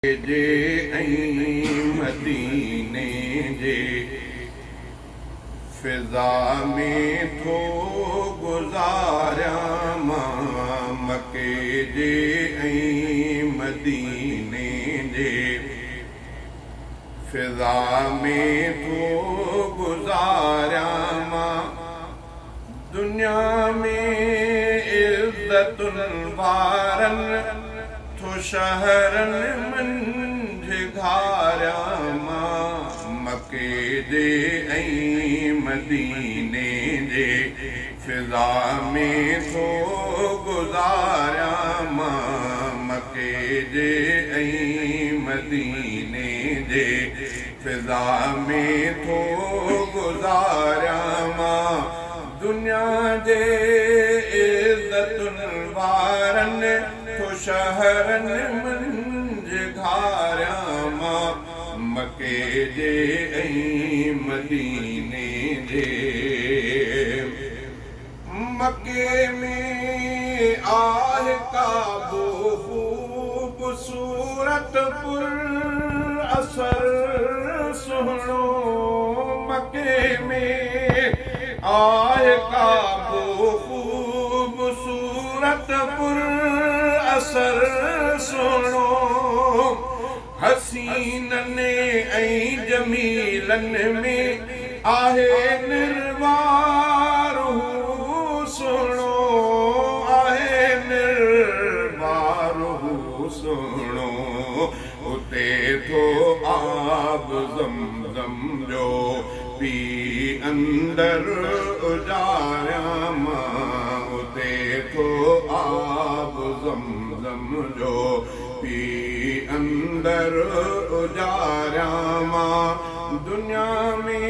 जे ऐं मदीने जे फिज़ा में थो गुज़ारियां मां मके जे ऐं मदीने जे फिज़ा में थो गुज़ारियां मां दुनिया में इज़्ज़तुनि वारनि थो शहरनि मंझि घारियां मां मके जे ऐं मदीने जे फिज़ा में थो गुज़ारियां मां मके जे ऐं मदीने जे फिज़ा में थो गुज़ारियां मां दुनिया जे इज़्ज़तुनि वारनि थो शहरनि मंझि घारियां मां मके जे ऐं मदीने जे मके में आहे काबो ख़ूबसूरत पुर असर सुहिणो मके में आहे काबो ख़ूबसूरत पुर असर सुहिणो हसीननि ऐं जमीलनि में आहे निर्वार सुहिणो आहे निर्वार सुहिणो उते थो आब ज़मज़म जो पी अंदर उजारियां मां उते थो आब ज़मज़म जो पी अंदर उजारियां मां दुनिया में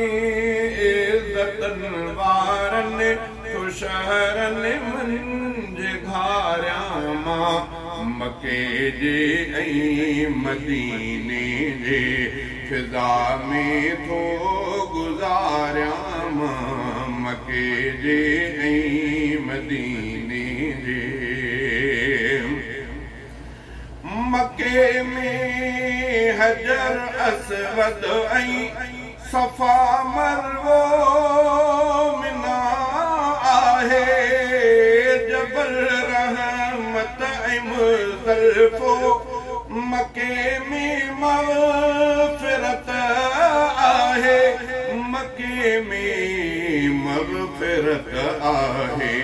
इज़्ज़तुनि वारनि थो शहरनि मंझि घारियां मां मके जे ऐं मदीने जे फिज़ा में थो गुज़ारियां मां मके जे ऐं मदीने जे मके में हजर असवद ऐं सफ़ा मरवो मिना आहे जबल रहमत ऐं मुज़ल्फ़ो मके में मग़फ़िरत आहे मके में मग़फ़िरत आहे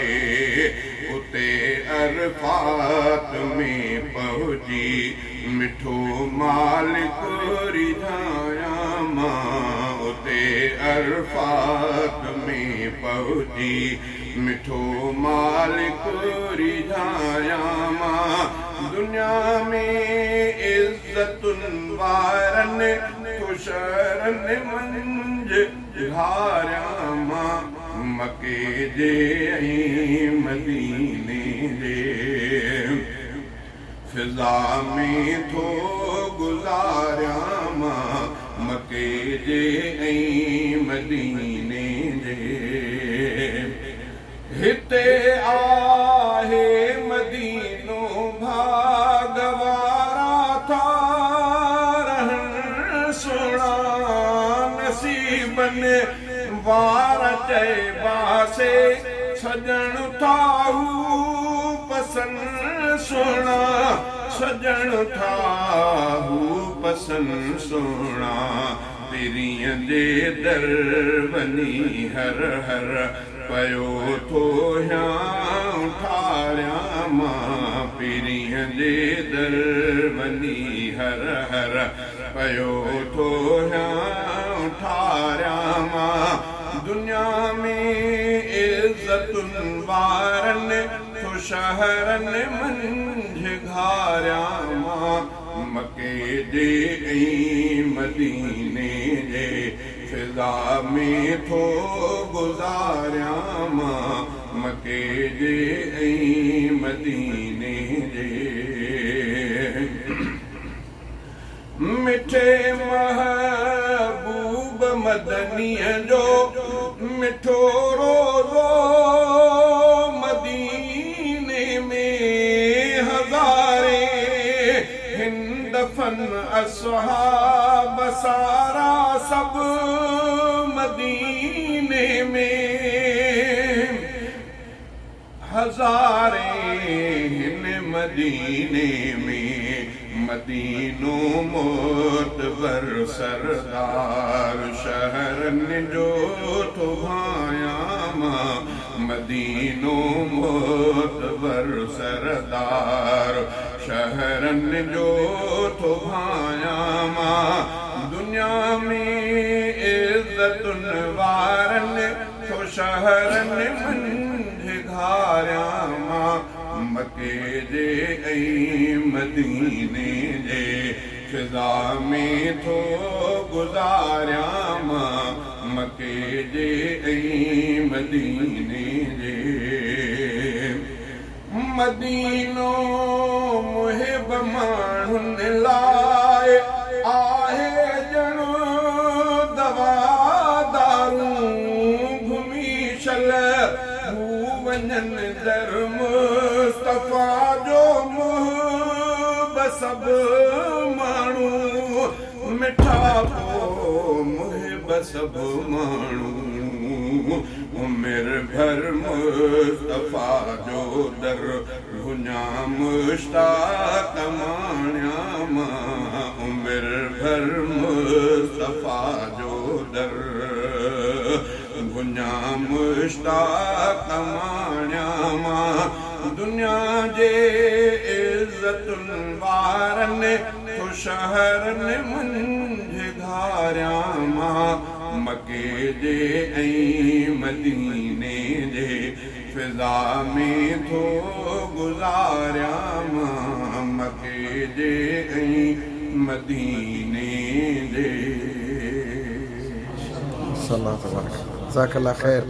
उते अरफ़ात में पहुची मिठो मालिक रिझायां मां उते अरफ़ात में पहुची मिठो मालिक रिझायां मां दुनिया में इज़्ज़तुनि वारनि थो शहरनि मंझि घारियां मां मके जे ऐं मदीने जे फिज़ा में थो गुज़ारियां मां मके जे ऐं मदीने जे हिते आहे मदीनो भागवारा था रहनि सुहिणा नसीबनि वार चइबासे सजण था हू पसंदि सुहिणा सजण था हू पसंदि सुहिणा पीरीअ जे दर वञी हर हर पयो थो हियां ठारियां मां पीरीअ जे दर वञी हर हर पयो थो हियां ठारियां मां दुनिया में इज़्ज़तुनि वारनि थो शहरनि मंझि घारियां मां मके जे ऐं मदीने जे फिज़ा में थो गुज़ारियां मां मके जे ऐं मदीने जे मिठे महबूब मदनीअ जो मिठो रोज़ो मदीने में हज़ारे हिंद दफ़न असहाब सारा सब मदीने में हजारे हिन मदीने में मदीनो मोतबर सरदार शहरन जो तो भायामा मदीनो मोतबर सरदार शहरन जो तो भायामा दुनिया में इज्जतुन वारन तो शहरन मंझ घारियामा मके जे ऐं मदीने जे फिज़ा में थो गुज़ारियां मां मके जे ऐं मदीने जे मदीनो मुहिब माण्हुनि लाइ आहे ॼणु दवादारूं घुमी शल हू वञनि दर मुस्तफ़ा जो मुहिब सभु माण्हू मिठा पो मुहिब सभु माण्हू उमिर भर मुस्तफ़ा जो दर भुञा मुश्ताक माणिया मां उमिर भर मुस्तफ़ा जो दर भुञा मुश्ताक माणिया मां दुनिया जे इज्जतुन वारन तो शहरन मुंझ घारियां मां मके जे ऐं मदीने जे फिज़ा में थो गुज़ारियां मां मके जे ऐं मदीने जे सल्लल्लाहु अलैहि वसल्लम। जज़ाकल्लाह खैर।